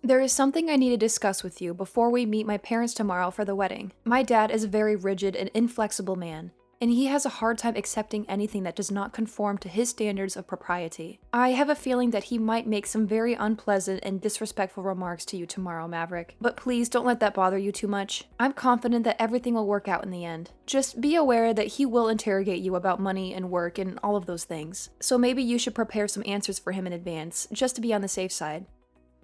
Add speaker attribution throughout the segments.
Speaker 1: There is something I need to discuss with you before we meet my parents tomorrow for the wedding. My dad is a very rigid and inflexible man, and he has a hard time accepting anything that does not conform to his standards of propriety. I have a feeling that he might make some very unpleasant and disrespectful remarks to you tomorrow, Maverick. But please don't let that bother you too much. I'm confident that everything will work out in the end. Just be aware that he will interrogate you about money and work and all of those things. So maybe you should prepare some answers for him in advance, just to be on the safe side.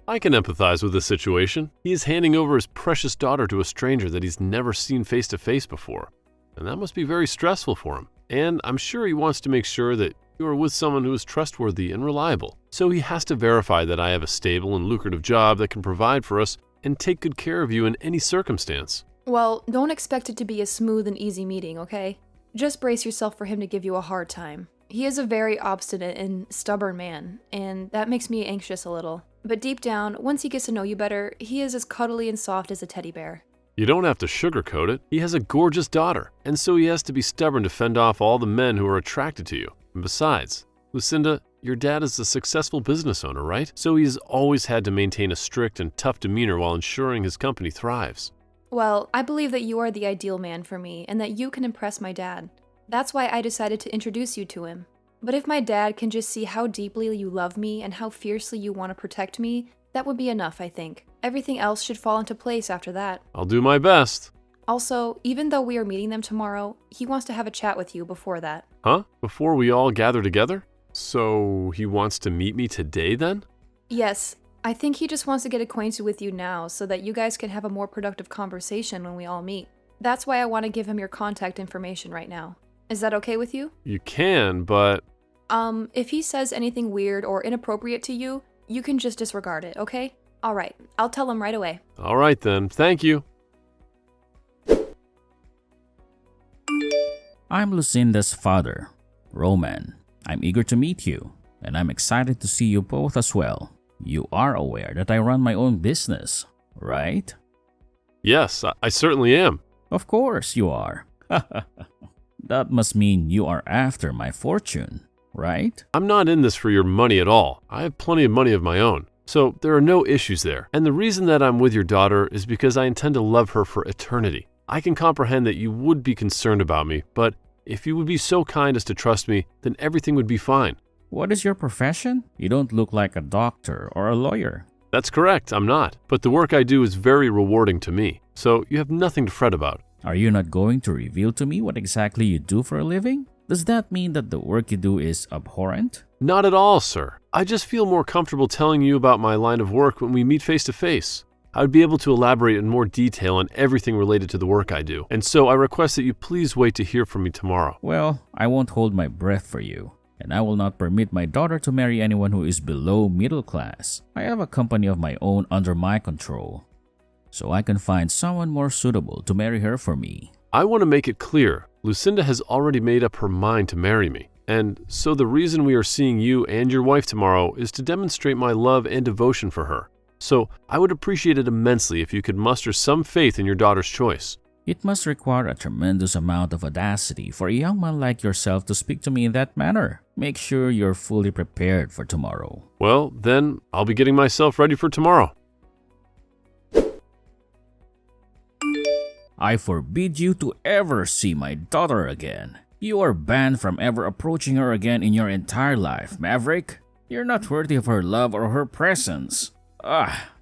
Speaker 2: I can empathize with this situation. He is handing over his precious daughter to a stranger that he's never seen face to face before. And that must be very stressful for him. And I'm sure he wants to make sure that you are with someone who is trustworthy and reliable. So he has to verify that I have a stable and lucrative job that can provide for us and take good care of you in any circumstance.
Speaker 1: Well, don't expect it to be a smooth and easy meeting, okay? Just brace yourself for him to give you a hard time. He is a very obstinate and stubborn man, and that makes me anxious a little. But deep down, once he gets to know you better, he is as cuddly and soft as a teddy bear.
Speaker 2: You don't have to sugarcoat it. He has a gorgeous daughter, and so he has to be stubborn to fend off all the men who are attracted to you. And besides, Lucinda, your dad is a successful business owner, right? So he's always had to maintain a strict and tough demeanor while ensuring his company thrives.
Speaker 1: Well, I believe that you are the ideal man for me, and that you can impress my dad. That's why I decided to introduce you to him. But if my dad can just see how deeply you love me and how fiercely you want to protect me, that would be enough, I think. Everything else should fall into place after that.
Speaker 2: I'll do my best.
Speaker 1: Also, even though we are meeting them tomorrow, he wants to have a chat with you before that.
Speaker 2: Huh? Before we all gather together? So he wants to meet me today then?
Speaker 1: Yes, I think he just wants to get acquainted with you now so that you guys can have a more productive conversation when we all meet. That's why I want to give him your contact information right now. Is that okay with you?
Speaker 2: You can, but...
Speaker 1: If he says anything weird or inappropriate to you, you can just disregard it, okay? Alright, I'll tell him right away.
Speaker 2: All right then, thank you.
Speaker 3: I'm Lucinda's father, Roman. I'm eager to meet you, and I'm excited to see you both as well. You are aware that I run my own business, right?
Speaker 2: Yes, I certainly am.
Speaker 3: Of course you are. That must mean you are after my fortune, right?
Speaker 2: I'm not in this for your money at all. I have plenty of money of my own. So there are no issues there. And the reason that I'm with your daughter is because I intend to love her for eternity. I can comprehend that you would be concerned about me, but if you would be so kind as to trust me, then everything would be fine.
Speaker 3: What is your profession? You don't look like a doctor or a lawyer.
Speaker 2: That's correct, I'm not. But the work I do is very rewarding to me, so you have nothing to fret about.
Speaker 3: Are you not going to reveal to me what exactly you do for a living? Does that mean that the work you do is abhorrent?
Speaker 2: Not at all, sir. I just feel more comfortable telling you about my line of work when we meet face to face. I would be able to elaborate in more detail on everything related to the work I do, and so I request that you please wait to hear from me tomorrow.
Speaker 3: Well, I won't hold my breath for you, and I will not permit my daughter to marry anyone who is below middle class. I have a company of my own under my control, so I can find someone more suitable to marry her for me.
Speaker 2: I want to make it clear, Lucinda has already made up her mind to marry me, and so the reason we are seeing you and your wife tomorrow is to demonstrate my love and devotion for her. So I would appreciate it immensely if you could muster some faith in your daughter's choice.
Speaker 3: It must require a tremendous amount of audacity for a young man like yourself to speak to me in that manner. Make sure you're fully prepared for tomorrow.
Speaker 2: Well, then I'll be getting myself ready for tomorrow.
Speaker 3: I forbid you to ever see my daughter again. You are banned from ever approaching her again in your entire life, Maverick. You're not worthy of her love or her presence.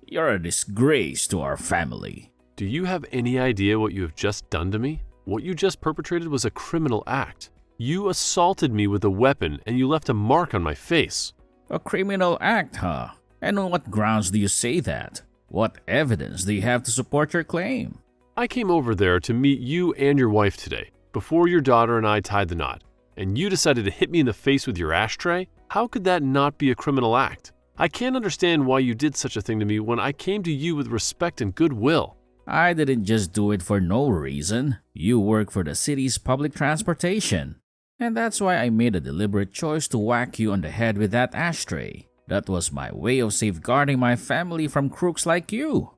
Speaker 3: You're a disgrace to our family.
Speaker 2: Do you have any idea what you have just done to me? What you just perpetrated was a criminal act. You assaulted me with a weapon and you left a mark on my face.
Speaker 3: A criminal act, huh? And on what grounds do you say that? What evidence do you have to support your claim?
Speaker 2: I came over there to meet you and your wife today, before your daughter and I tied the knot, and you decided to hit me in the face with your ashtray? How could that not be a criminal act? I can't understand why you did such a thing to me when I came to you with respect and goodwill.
Speaker 3: I didn't just do it for no reason. You work for the city's public transportation. And that's why I made a deliberate choice to whack you on the head with that ashtray. That was my way of safeguarding my family from crooks like you.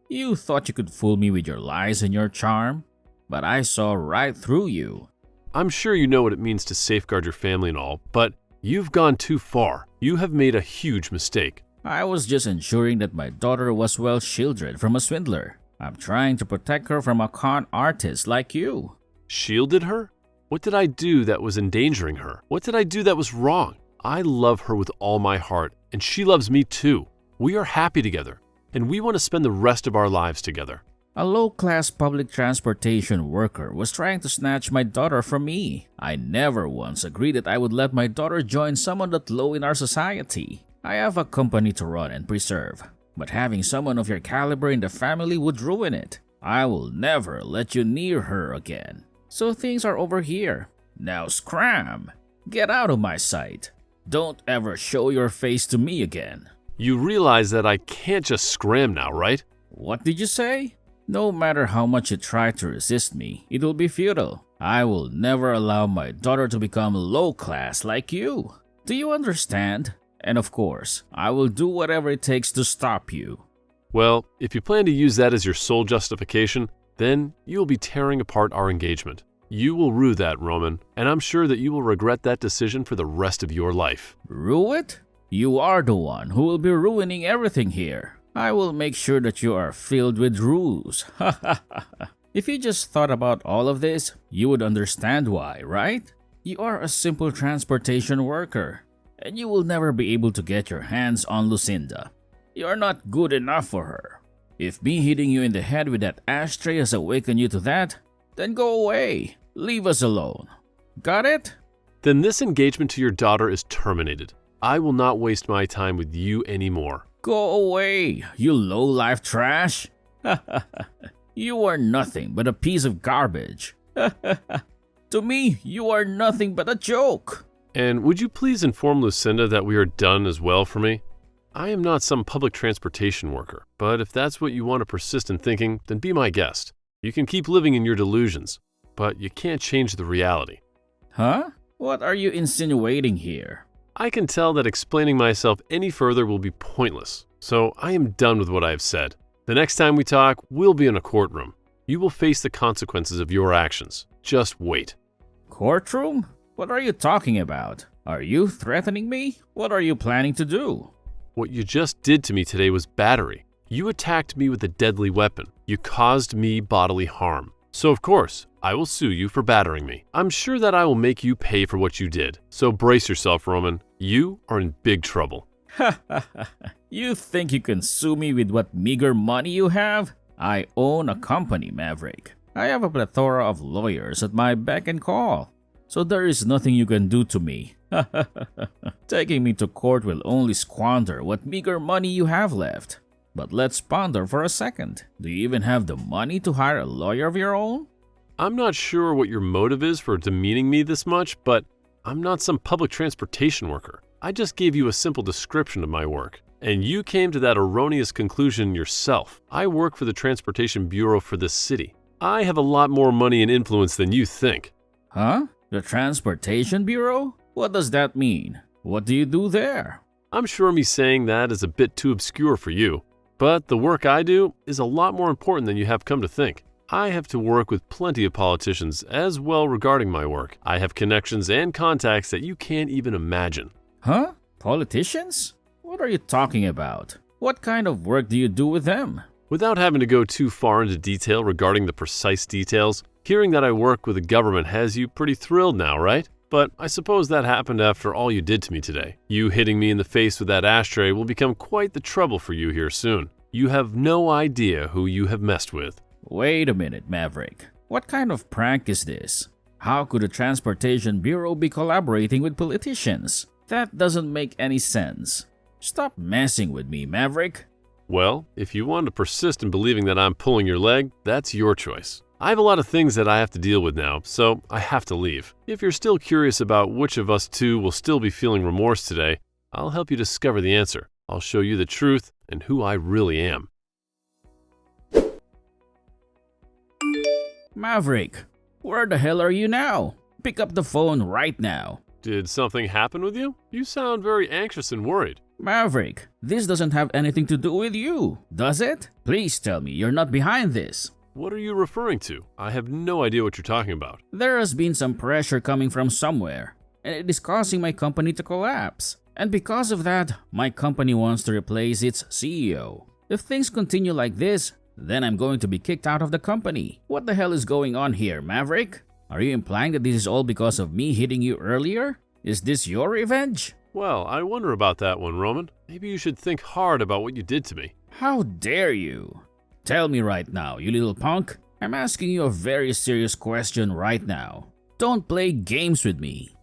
Speaker 3: You thought you could fool me with your lies and your charm, but I saw right through you.
Speaker 2: I'm sure you know what it means to safeguard your family and all, but you've gone too far. You have made a huge mistake.
Speaker 3: I was just ensuring that my daughter was well shielded from a swindler. I'm trying to protect her from a con artist like you.
Speaker 2: Shielded her? What did I do that was endangering her? What did I do that was wrong? I love her with all my heart, and she loves me too. We are happy together, and we want to spend the rest of our lives together.
Speaker 3: A low-class public transportation worker was trying to snatch my daughter from me. I never once agreed that I would let my daughter join someone that low in our society. I have a company to run and preserve, but having someone of your caliber in the family would ruin it. I will never let you near her again. So things are over here. Now scram! Get out of my sight. Don't ever show your face to me again.
Speaker 2: You realize that I can't just scram now, right?
Speaker 3: What did you say? No matter how much you try to resist me, it will be futile. I will never allow my daughter to become low class like you. Do you understand? And of course, I will do whatever it takes to stop you.
Speaker 2: Well, if you plan to use that as your sole justification, then you will be tearing apart our engagement. You will rue that, Roman, and I'm sure that you will regret that decision for the rest of your life.
Speaker 3: Rue it? You are the one who will be ruining everything here. I will make sure that you are filled with ruse. If you just thought about all of this, you would understand why, right? You are a simple transportation worker, and you will never be able to get your hands on Lucinda. You are not good enough for her. If me hitting you in the head with that ashtray has awakened you to that, then go away. Leave us alone. Got it?
Speaker 2: Then this engagement to your daughter is terminated. I will not waste my time with you anymore.
Speaker 3: Go away, you low-life trash. You are nothing but a piece of garbage. To me, you are nothing but a joke.
Speaker 2: And would you please inform Lucinda that we are done as well for me? I am not some public transportation worker, but if that's what you want to persist in thinking, then be my guest. You can keep living in your delusions, but you can't change the reality.
Speaker 3: Huh? What are you insinuating here?
Speaker 2: I can tell that explaining myself any further will be pointless, so I am done with what I have said. The next time we talk, we'll be in a courtroom. You will face the consequences of your actions. Just wait.
Speaker 3: Courtroom? What are you talking about? Are you threatening me? What are you planning to do?
Speaker 2: What you just did to me today was battery. You attacked me with a deadly weapon. You caused me bodily harm. So of course, I will sue you for battering me. I'm sure that I will make you pay for what you did. So brace yourself, Roman. You are in big trouble.
Speaker 3: You think you can sue me with what meager money you have? I own a company, Maverick. I have a plethora of lawyers at my beck and call. So there is nothing you can do to me. Taking me to court will only squander what meager money you have left. But let's ponder for a second. Do you even have the money to hire a lawyer of your own?
Speaker 2: I'm not sure what your motive is for demeaning me this much, but I'm not some public transportation worker. I just gave you a simple description of my work, and you came to that erroneous conclusion yourself. I work for the Transportation Bureau for this city. I have a lot more money and influence than you think.
Speaker 3: Huh? The Transportation Bureau? What does that mean? What do you do there?
Speaker 2: I'm sure me saying that is a bit too obscure for you, but the work I do is a lot more important than you have come to think. I have to work with plenty of politicians as well regarding my work. I have connections and contacts that you can't even imagine.
Speaker 3: Huh? Politicians? What are you talking about? What kind of work do you do with them?
Speaker 2: Without having to go too far into detail regarding the precise details, hearing that I work with the government has you pretty thrilled now, right? But I suppose that happened after all you did to me today. You hitting me in the face with that ashtray will become quite the trouble for you here soon. You have no idea who you have messed with.
Speaker 3: Wait a minute, Maverick. What kind of prank is this? How could the Transportation Bureau be collaborating with politicians? That doesn't make any sense. Stop messing with me, Maverick.
Speaker 2: Well, if you want to persist in believing that I'm pulling your leg, that's your choice. I have a lot of things that I have to deal with now, so I have to leave. If you're still curious about which of us two will still be feeling remorse today, I'll help you discover the answer. I'll show you the truth and who I really am.
Speaker 3: Maverick, where the hell are you now? Pick up the phone right now.
Speaker 2: Did something happen with you? You sound very anxious and worried.
Speaker 3: Maverick, this doesn't have anything to do with you, does it? Please tell me you're not behind this.
Speaker 2: What are you referring to? I have no idea what you're talking about.
Speaker 3: There has been some pressure coming from somewhere, and it is causing my company to collapse. And because of that, my company wants to replace its CEO. If things continue like this, then I'm going to be kicked out of the company. What the hell is going on here, Maverick? Are you implying that this is all because of me hitting you earlier? Is this your revenge?
Speaker 2: Well, I wonder about that one, Roman. Maybe you should think hard about what you did to me.
Speaker 3: How dare you? Tell me right now, you little punk. I'm asking you a very serious question right now. Don't play games with me.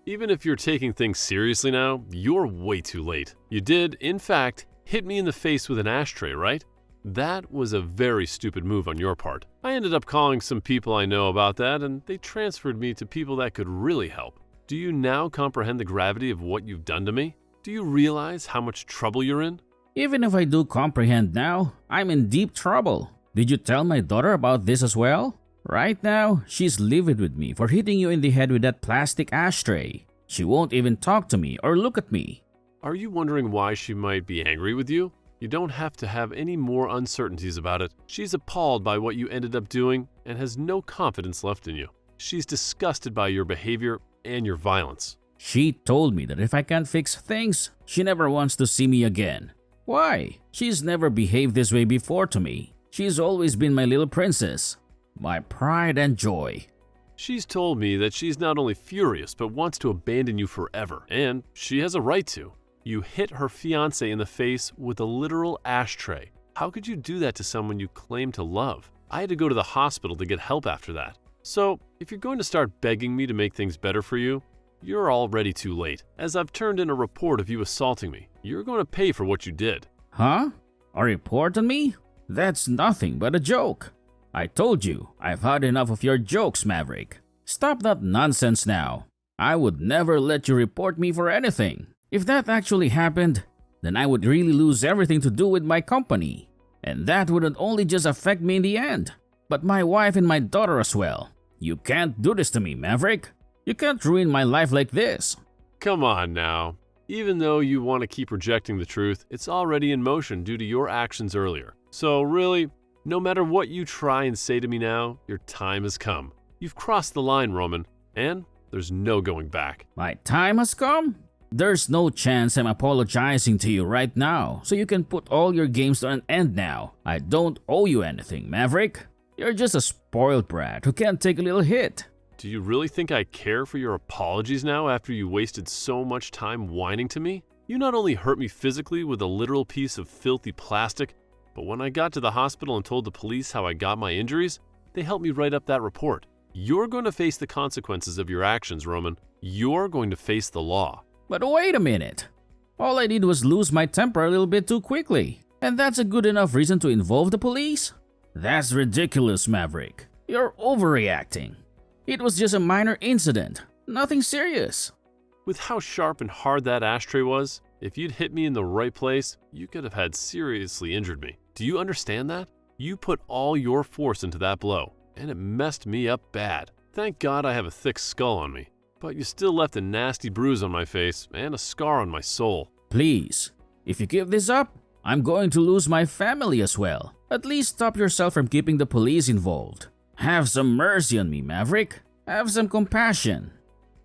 Speaker 2: Even if you're taking things seriously now, you're way too late. You did, in fact, hit me in the face with an ashtray, right? That was a very stupid move on your part. I ended up calling some people I know about that, and they transferred me to people that could really help. Do you now comprehend the gravity of what you've done to me? Do you realize how much trouble you're in?
Speaker 3: Even if I do comprehend now, I'm in deep trouble. Did you tell my daughter about this as well? Right now, she's livid with me for hitting you in the head with that plastic ashtray. She won't even talk to me or look at me.
Speaker 2: Are you wondering why she might be angry with you? You don't have to have any more uncertainties about it. She's appalled by what you ended up doing and has no confidence left in you. She's disgusted by your behavior and your violence.
Speaker 3: She told me that if I can't fix things, she never wants to see me again. Why? She's never behaved this way before to me. She's always been my little princess, my pride and joy.
Speaker 2: She's told me that she's not only furious but wants to abandon you forever, and she has a right to. You hit her fiancé in the face with a literal ashtray. How could you do that to someone you claim to love? I had to go to the hospital to get help after that. So, if you're going to start begging me to make things better for you, you're already too late, as I've turned in a report of you assaulting me. You're going to pay for what you did.
Speaker 3: Huh? A report on me? That's nothing but a joke. I told you, I've had enough of your jokes, Maverick. Stop that nonsense now. I would never let you report me for anything. If that actually happened, then I would really lose everything to do with my company. And that wouldn't only just affect me in the end, but my wife and my daughter as well. You can't do this to me, Maverick. You can't ruin my life like this.
Speaker 2: Come on now. Even though you want to keep rejecting the truth, it's already in motion due to your actions earlier. So really, no matter what you try and say to me now, your time has come. You've crossed the line, Roman, and there's no going back.
Speaker 3: My time has come? There's no chance I'm apologizing to you right now, so you can put all your games to an end now. I don't owe you anything, Maverick. You're just a spoiled brat who can't take a little hit.
Speaker 2: Do you really think I care for your apologies now after you wasted so much time whining to me? You not only hurt me physically with a literal piece of filthy plastic, but when I got to the hospital and told the police how I got my injuries, they helped me write up that report. You're going to face the consequences of your actions, Roman. You're going to face the law.
Speaker 3: But wait a minute. All I did was lose my temper a little bit too quickly. And that's a good enough reason to involve the police? That's ridiculous, Maverick. You're overreacting. It was just a minor incident. Nothing serious.
Speaker 2: With how sharp and hard that ashtray was, if you'd hit me in the right place, you could have had seriously injured me. Do you understand that? You put all your force into that blow, and it messed me up bad. Thank God I have a thick skull on me. But you still left a nasty bruise on my face and a scar on my soul.
Speaker 3: Please, if you give this up, I'm going to lose my family as well. At least stop yourself from keeping the police involved. Have some mercy on me, Maverick. Have some compassion.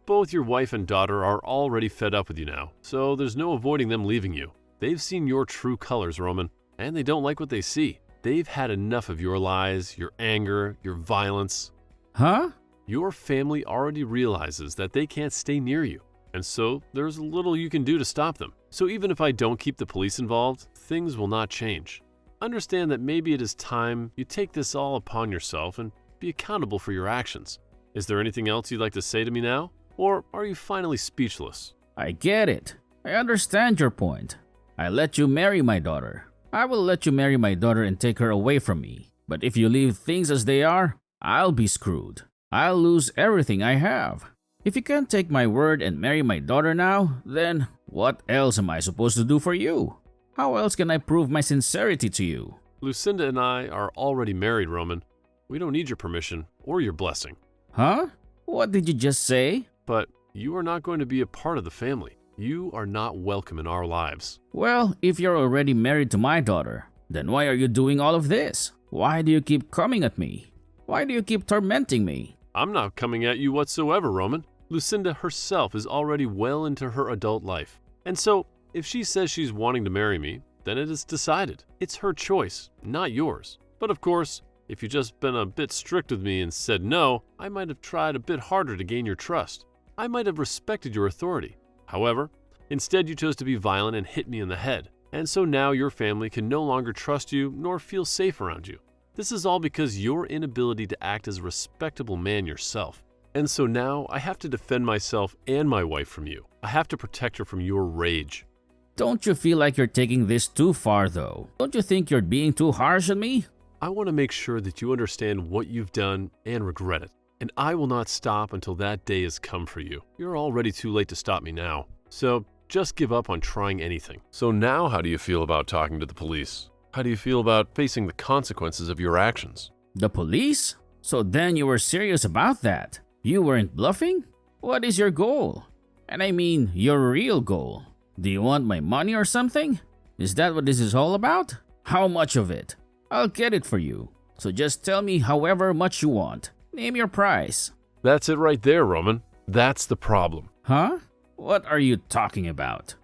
Speaker 2: Both your wife and daughter are already fed up with you now, so there's no avoiding them leaving you. They've seen your true colors, Roman, and they don't like what they see. They've had enough of your lies, your anger, your violence.
Speaker 3: Huh?
Speaker 2: Your family already realizes that they can't stay near you, and so there's little you can do to stop them. So even if I don't keep the police involved, things will not change. Understand that maybe it is time you take this all upon yourself and be accountable for your actions. Is there anything else you'd like to say to me now? Or are you finally speechless?
Speaker 3: I get it. I understand your point. I let you marry my daughter. I will let you marry my daughter and take her away from me. But if you leave things as they are, I'll be screwed. I'll lose everything I have. If you can't take my word and marry my daughter now, then what else am I supposed to do for you? How else can I prove my sincerity to you?
Speaker 2: Lucinda and I are already married, Roman. We don't need your permission or your blessing.
Speaker 3: Huh? What did you just say?
Speaker 2: But you are not going to be a part of the family. You are not welcome in our lives.
Speaker 3: Well, if you're already married to my daughter, then why are you doing all of this? Why do you keep coming at me? Why do you keep tormenting me?
Speaker 2: I'm not coming at you whatsoever, Roman. Lucinda herself is already well into her adult life. And so, if she says she's wanting to marry me, then it is decided. It's her choice, not yours. But of course, if you'd just been a bit strict with me and said no, I might have tried a bit harder to gain your trust. I might have respected your authority. However, instead you chose to be violent and hit me in the head. And so now your family can no longer trust you nor feel safe around you. This is all because your inability to act as a respectable man yourself. And so now I have to defend myself and my wife from you. I have to protect her from your rage.
Speaker 3: Don't you feel like you're taking this too far though? Don't you think you're being too harsh on me?
Speaker 2: I want to make sure that you understand what you've done and regret it. And I will not stop until that day has come for you. You're already too late to stop me now. So just give up on trying anything. So now how do you feel about talking to the police? How do you feel about facing the consequences of your actions?
Speaker 3: The police? So then you were serious about that? You weren't bluffing? What is your goal? And I mean, your real goal. Do you want my money or something? Is that what this is all about? How much of it? I'll get it for you. So just tell me however much you want. Name your price.
Speaker 2: That's it right there, Roman. That's the problem.
Speaker 3: Huh? What are you talking about?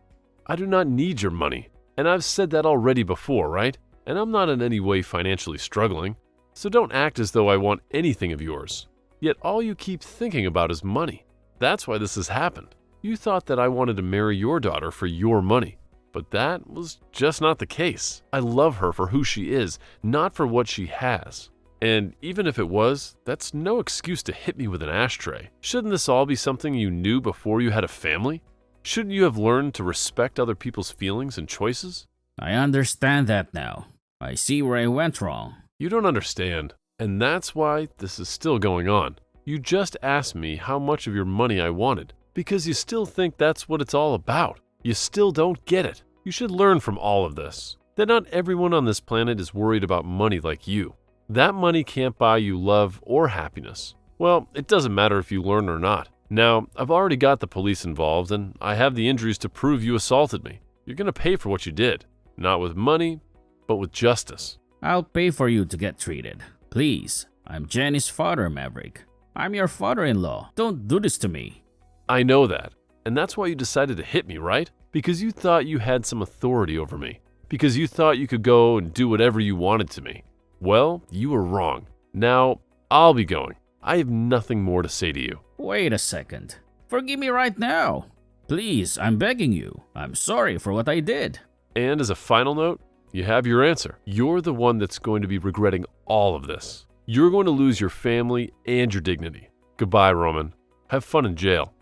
Speaker 2: I do not need your money. And I've said that already before, right? And I'm not in any way financially struggling. So don't act as though I want anything of yours. Yet all you keep thinking about is money. That's why this has happened. You thought that I wanted to marry your daughter for your money. But that was just not the case. I love her for who she is, not for what she has. And even if it was, that's no excuse to hit me with an ashtray. Shouldn't this all be something you knew before you had a family? Shouldn't you have learned to respect other people's feelings and choices?
Speaker 3: I understand that now. I see where I went wrong.
Speaker 2: You don't understand, and that's why this is still going on. You just asked me how much of your money I wanted, because you still think that's what it's all about. You still don't get it. You should learn from all of this, that not everyone on this planet is worried about money like you. That money can't buy you love or happiness. Well, it doesn't matter if you learn or not. Now, I've already got the police involved, and I have the injuries to prove you assaulted me. You're going to pay for what you did, not with money, but with justice.
Speaker 3: I'll pay for you to get treated. Please, I'm Jenny's father, Maverick. I'm your father-in-law. Don't do this to me.
Speaker 2: I know that, and that's why you decided to hit me, right? Because you thought you had some authority over me. Because you thought you could go and do whatever you wanted to me. Well, you were wrong. Now, I'll be going. I have nothing more to say to you.
Speaker 3: Wait a second. Forgive me right now. Please, I'm begging you. I'm sorry for what I did.
Speaker 2: And as a final note, you have your answer. You're the one that's going to be regretting all of this. You're going to lose your family and your dignity. Goodbye, Roman. Have fun in jail.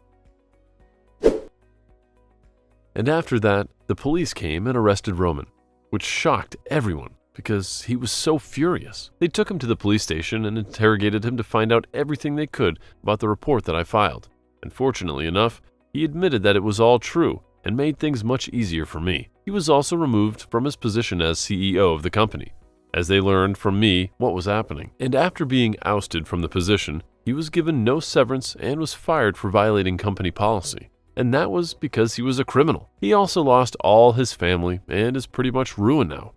Speaker 2: And after that, the police came and arrested Roman, which shocked everyone because he was so furious. They took him to the police station and interrogated him to find out everything they could about the report that I filed. And fortunately enough, he admitted that it was all true and made things much easier for me. He was also removed from his position as CEO of the company, as they learned from me what was happening. And after being ousted from the position, he was given no severance and was fired for violating company policy. And that was because he was a criminal. He also lost all his family and is pretty much ruined now.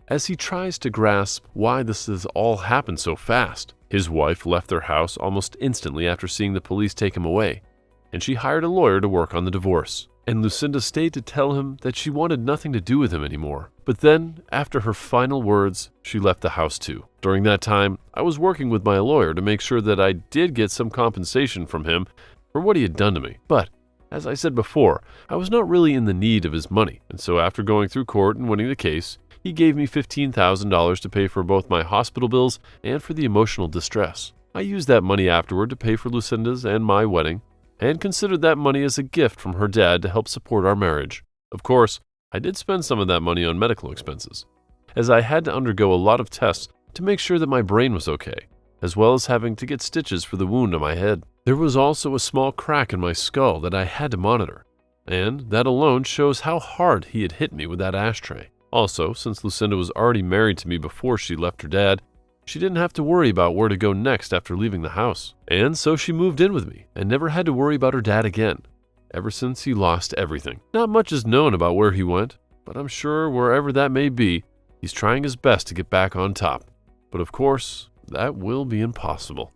Speaker 2: As he tries to grasp why this has all happened so fast, his wife left their house almost instantly after seeing the police take him away, and she hired a lawyer to work on the divorce. And Lucinda stayed to tell him that she wanted nothing to do with him anymore. But then, after her final words, she left the house too. During that time, I was working with my lawyer to make sure that I did get some compensation from him for what he had done to me. But as I said before, I was not really in the need of his money, and so after going through court and winning the case, he gave me $15,000 to pay for both my hospital bills and for the emotional distress. I used that money afterward to pay for Lucinda's and my wedding, and considered that money as a gift from her dad to help support our marriage. Of course, I did spend some of that money on medical expenses, as I had to undergo a lot of tests to make sure that my brain was okay, as well as having to get stitches for the wound on my head. There was also a small crack in my skull that I had to monitor, and that alone shows how hard he had hit me with that ashtray. Also, since Lucinda was already married to me before she left her dad, she didn't have to worry about where to go next after leaving the house. And so she moved in with me and never had to worry about her dad again, ever since he lost everything. Not much is known about where he went, but I'm sure wherever that may be, he's trying his best to get back on top. But of course, that will be impossible.